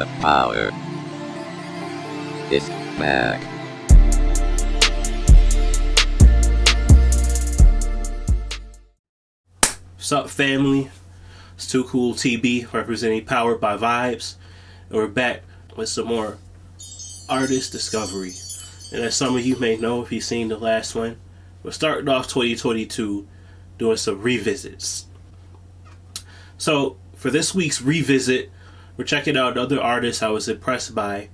The power is back. What's up, family? It's Too Cool TB representing Powered by Vibes, and we're back with some more artist discovery. And as some of you may know, if you've seen the last one, we're starting off 2022 doing some revisits. So for this week's revisit, we're checking out another artist I was impressed by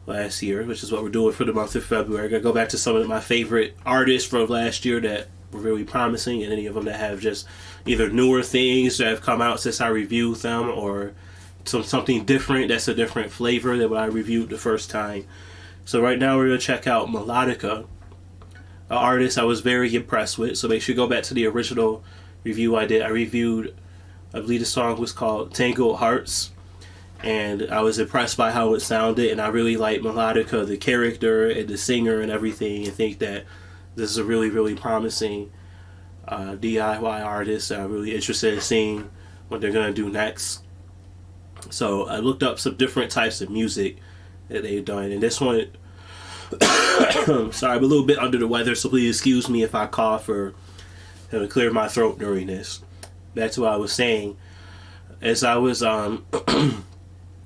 last year, which is what we're doing for the month of February. I'm going to go back to some of my favorite artists from last year that were really promising, and any of them that have just either newer things that have come out since I reviewed them, or something different that's a different flavor than what I reviewed the first time. So right now we're going to check out Melotika, an artist I was very impressed with. So make sure you go back to the original review I did. I believe the song was called Tangled Hearts, and I was impressed by how it sounded, and I really like Melotika, the character and the singer and everything, and think that this is a really, really promising DIY artist. I'm really interested in seeing what they're going to do next. So I looked up some different types of music that they've done, and this one, sorry, I'm a little bit under the weather, so please excuse me if I cough or have to clear my throat during this. Back to what I was saying. As I was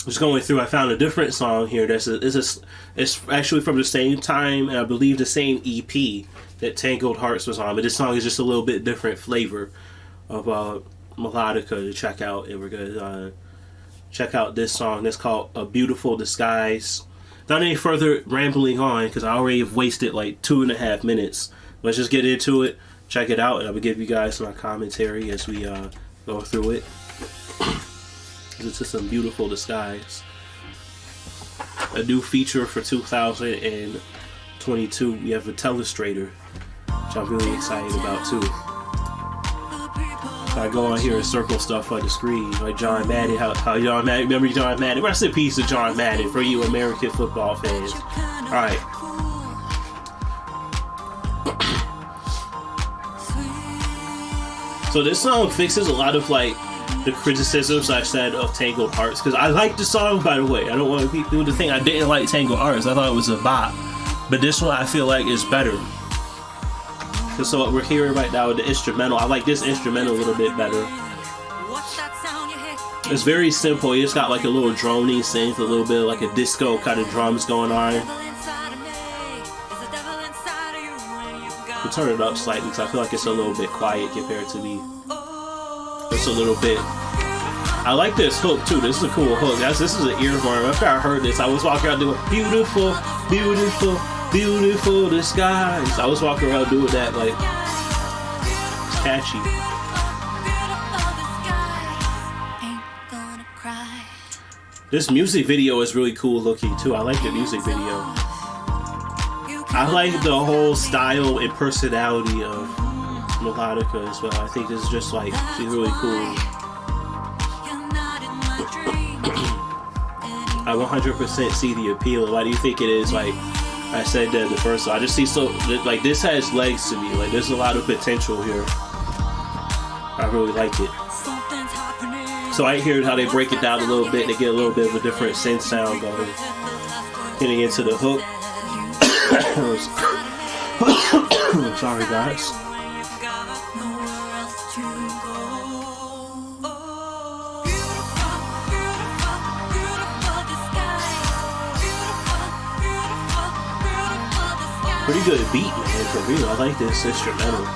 just going through, I found a different song here. It's actually from the same time, and I believe the same EP that Tangled Hearts was on, but this song is just a little bit different flavor of Melotika to check out, and we're gonna check out this song. It's called A Beautiful Disguise. Not any further rambling on, because I already have wasted like 2.5 minutes. Let's just get into it, check it out, and I will give you guys my commentary as we go through it. It's just some beautiful disguise. A new feature for 2022. We have a telestrator, which I'm really excited about too. So I go on here and circle stuff on the screen, like John Madden. How John Madden? Remember John Madden? Rest in peace to John Madden for you American football fans. All right. So this song fixes a lot of like the criticisms I said of Tangled Hearts, because I like the song, by the way. I don't want people to think I didn't like Tangled Hearts. I thought it was a bop, but this one I feel like is better. So what we're hearing right now with the instrumental, I like this instrumental a little bit better. It's very simple. You just got like a little droning synth, a little bit of like a disco kind of drums going on. We'll turn it up slightly because I feel like it's a little bit quiet compared to me. Just a little bit. I like this hook too. This is a cool hook. This is an earworm. After I heard this, I was walking around doing beautiful, beautiful, beautiful disguise. I was walking around doing that, like, it's catchy. This music video is really cool looking too. I like the music video. I like the whole style and personality of Melotika as well. I think this is just like, she's really cool. I 100% see the appeal. Why do you think it is? Like I said that the first one, I just see like this has legs to me. Like there's a lot of potential here. I really like it. So I hear how they break it down a little bit. They get a little bit of a different synth sound going. Getting into the hook. Sorry guys. Pretty good beat, man, for real. I like this instrumental.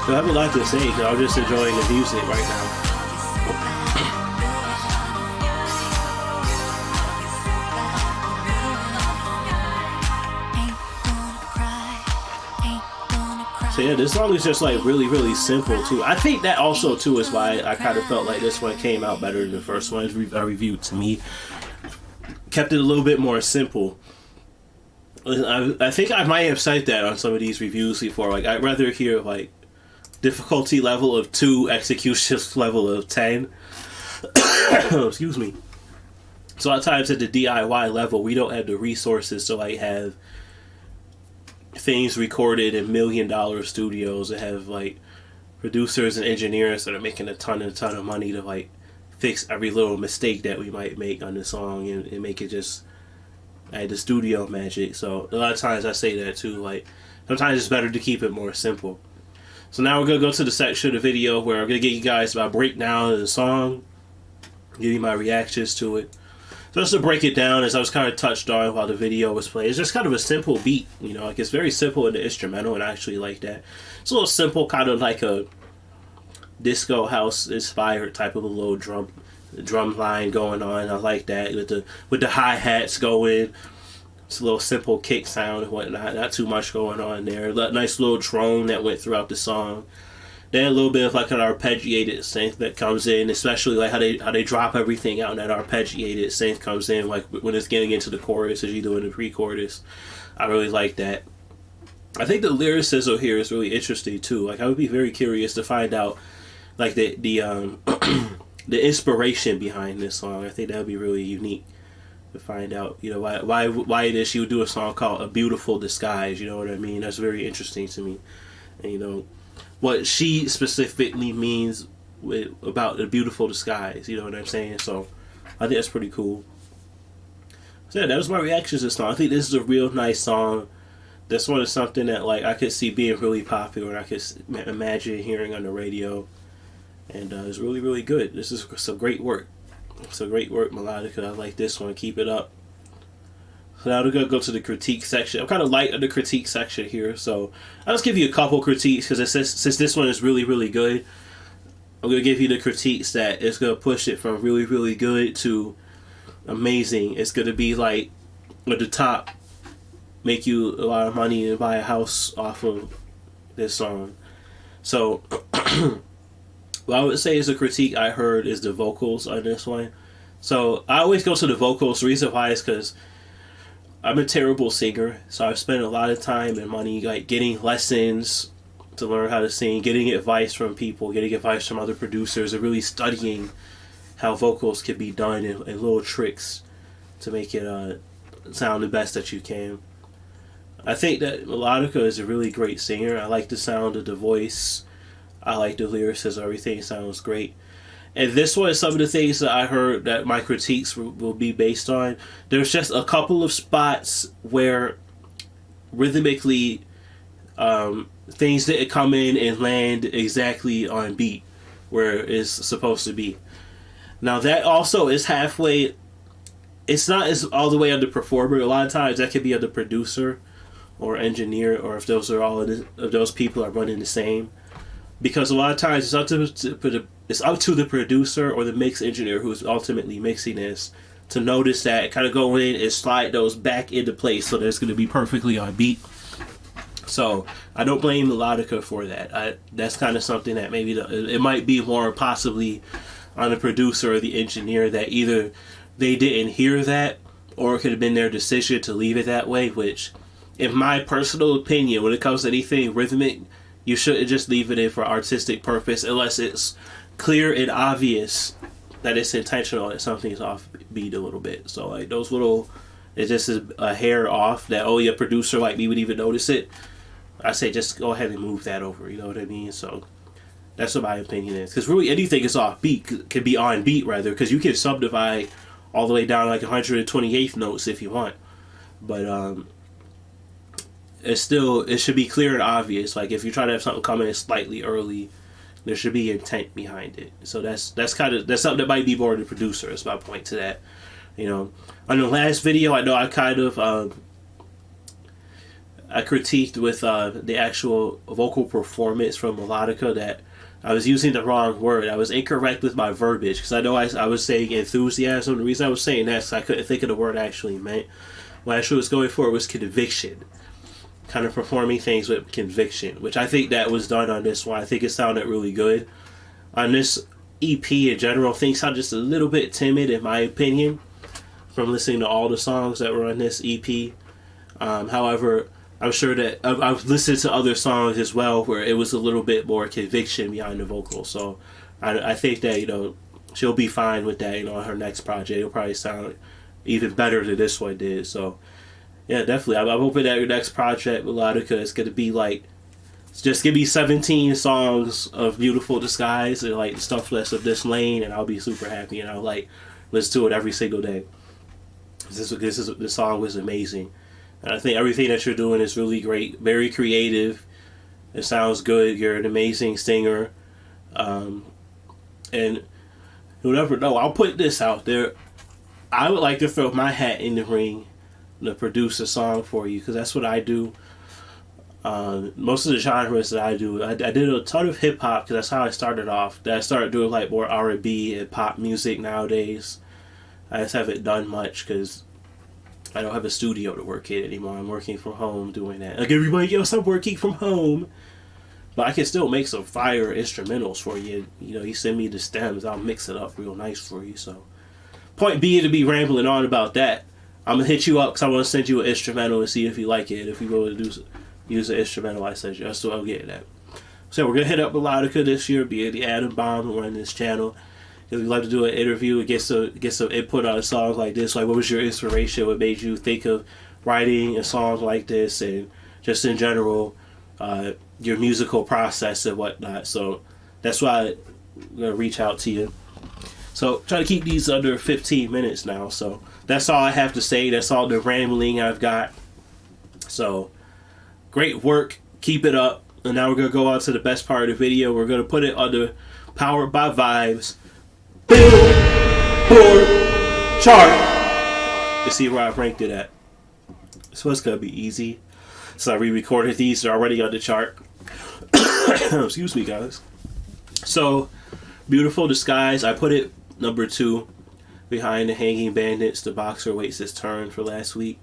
So I have a lot to say because I'm just enjoying the music right now. So yeah, this song is just like really simple too. I think that also too is why I kind of felt like this one came out better than the first one I reviewed. To me, kept it a little bit more simple. I think I might have said that on some of these reviews before. Like, I'd rather hear like difficulty level of 2, execution level of 10. Excuse me. So a lot of times at the DIY level, we don't have the resources to like have things recorded in $1 million studios that have like producers and engineers that are making a ton of money to like fix every little mistake that we might make on the song and make it just the studio magic. So a lot of times I say that too, like sometimes it's better to keep it more simple. So now we're gonna go to the section of the video where I'm gonna give you guys my breakdown of the song, give you my reactions to it. So just to break it down, as I was kind of touched on while the video was playing, it's just kind of a simple beat, you know, like it's very simple in the instrumental, and I actually like that. It's a little simple, kind of like a disco house inspired type of a little drum line going on. I like that with the hi-hats going. It's a little simple kick sound and whatnot, not too much going on there. Nice little drone that went throughout the song. Then a little bit of like an arpeggiated synth that comes in, especially like how they drop everything out, and that arpeggiated synth comes in like when it's getting into the chorus as you do in the pre-chorus. I really like that. I think the lyricism here is really interesting too. Like I would be very curious to find out like the the inspiration behind this song. I think that would be really unique to find out, you know, why it is she would do a song called A Beautiful Disguise, you know what I mean? That's very interesting to me. And, you know, what she specifically means about a beautiful disguise, you know what I'm saying? So I think that's pretty cool. So yeah, that was my reaction to this song. I think this is a real nice song. This one is something that like I could see being really popular, and I could imagine hearing on the radio. And it's really good. This is some great work. So great work, Melotika. I like this one. Keep it up. So now we're going to go to the critique section. I'm kind of light on the critique section here, so I'll just give you a couple critiques, because since this one is really good, I'm going to give you the critiques that it's going to push it from really good to amazing. It's going to be like at the top, make you a lot of money and buy a house off of this song. So what I would say is a critique I heard is the vocals on this one. So I always go to the vocals. The reason why is because I'm a terrible singer, so I've spent a lot of time and money like getting lessons to learn how to sing, getting advice from people, getting advice from other producers, and really studying how vocals can be done and little tricks to make it sound the best that you can. I think that Melotika is a really great singer. I like the sound of the voice. I like the lyricism. Everything sounds great. And this one is some of the things that I heard that my critiques will be based on. There's just a couple of spots where rhythmically things didn't come in and land exactly on beat where it's supposed to be. Now that also is halfway. It's not as all the way on the performer. A lot of times that could be on the producer or engineer, or if those are all if those people are running the same. Because a lot of times it's up to the producer or the mix engineer who's ultimately mixing this to notice that, kind of go in and slide those back into place so that it's going to be perfectly on beat. So I don't blame Melotika for that. That's kind of something that maybe it might be more possibly on the producer or the engineer, that either they didn't hear that or it could have been their decision to leave it that way, which in my personal opinion, when it comes to anything rhythmic, you shouldn't just leave it in for artistic purpose unless it's clear and obvious that it's intentional, that something's off beat a little bit. So like those little, it's just a hair off that, oh yeah, producer like me would even notice it. I say just go ahead and move that over, you know what I mean? So that's what my opinion is. Because really anything is off beat, can be on beat rather, because you can subdivide all the way down like 128th notes if you want. But it should be clear and obvious. Like if you try to have something come in slightly early, there should be intent behind it. So that's something that might be more the producer. Is my point to that. You know, on the last video, I know I kind of I critiqued with the actual vocal performance from Melotika that I was using the wrong word. I was incorrect with my verbiage, because I know I was saying enthusiasm. The reason I was saying that is I couldn't think of the word I actually meant. What I actually was going for was conviction. kind of performing things with conviction, which I think that was done on this one. I think it sounded really good. On this EP in general, things sound just a little bit timid in my opinion from listening to all the songs that were on this EP. However, I'm sure that I've listened to other songs as well where it was a little bit more conviction behind the vocals. So I think that, you know, she'll be fine with that. You know, on her next project, it'll probably sound even better than this one did. So yeah, definitely. I'm hoping that your next project, Melotika, is going to be like, just give me 17 songs of Beautiful Disguise and like stuff that's of this lane, and I'll be super happy, and I'll like listen to it every single day. This song was amazing. And I think everything that you're doing is really great, very creative. It sounds good. You're an amazing singer. And you'll never know. I'll put this out there. I would like to throw my hat in the ring to produce a song for you, because that's what I do. Most of the genres that I do, I did a ton of hip hop because that's how I started off. Then I started doing like more R&B and pop music nowadays. I just haven't done much because I don't have a studio to work in anymore. I'm working from home doing that. Like everybody else, I'm working from home. But I can still make some fire instrumentals for you. You know, you send me the stems, I'll mix it up real nice for you. So, point being, to be rambling on about that, I'm going to hit you up because I want to send you an instrumental and see if you like it. If you go to use the instrumental I sent you. That's what I'm getting at. So we're going to hit up Melotika this year, be the Atom Bomb, and run this channel. Because we like to do an interview and get some input on songs like this. Like, what was your inspiration? What made you think of writing a song like this? And just in general, your musical process and whatnot. So that's why I'm going to reach out to you. So try to keep these under 15 minutes now. So that's all I have to say. That's all the rambling I've got. So great work. Keep it up. And now we're going to go on to the best part of the video. We're going to put it under Powered by Vibes Billboard chart to see where I've ranked it at. So it's going to be easy. So I re-recorded these. They're already on the chart. Excuse me, guys. So, Beautiful Disguise. I put it number 2 behind the Hanging Bandits. The Boxer Waits His Turn for last week.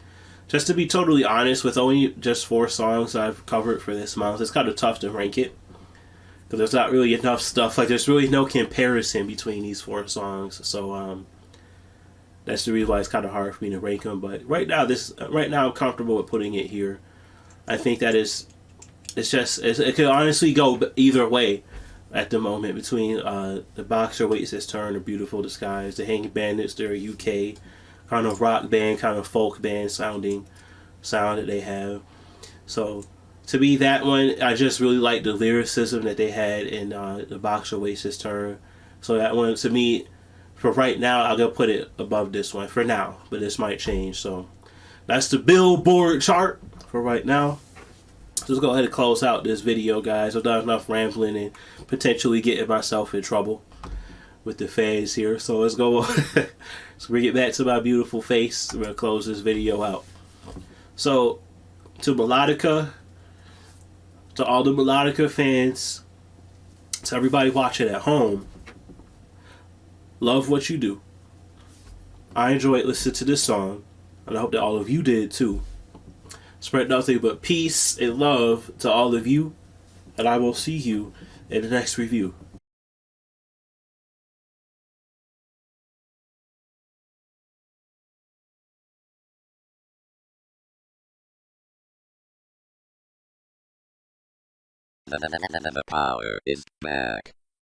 Just to be totally honest, with only just 4 songs I've covered for this month, it's kind of tough to rank it. Because there's not really enough stuff. Like, there's really no comparison between these 4 songs. So, that's the reason why it's kind of hard for me to rank them. But right now, I'm comfortable with putting it here. I think that it could honestly go either way at the moment between the Boxer Waits His Turn or Beautiful Disguise. The Hanging Bandits, they're a UK kind of rock band, kind of folk band sound that they have. So to me, that one, I just really like the lyricism that they had in the Boxer Waits His Turn. So that one, to me, for right now, I'm going to put it above this one for now, but this might change. So that's the Billboard chart for right now. Just go ahead and close out this video, guys. I've done enough rambling and potentially getting myself in trouble with the fans here. So let's go. So bring it back to my beautiful face. We're going to close this video out. So, to Melotika, to all the Melotika fans, to everybody watching at home, love what you do. I enjoyed listening to this song, and I hope that all of you did too. Spread nothing but peace and love to all of you, and I will see you in the next review. The power is back.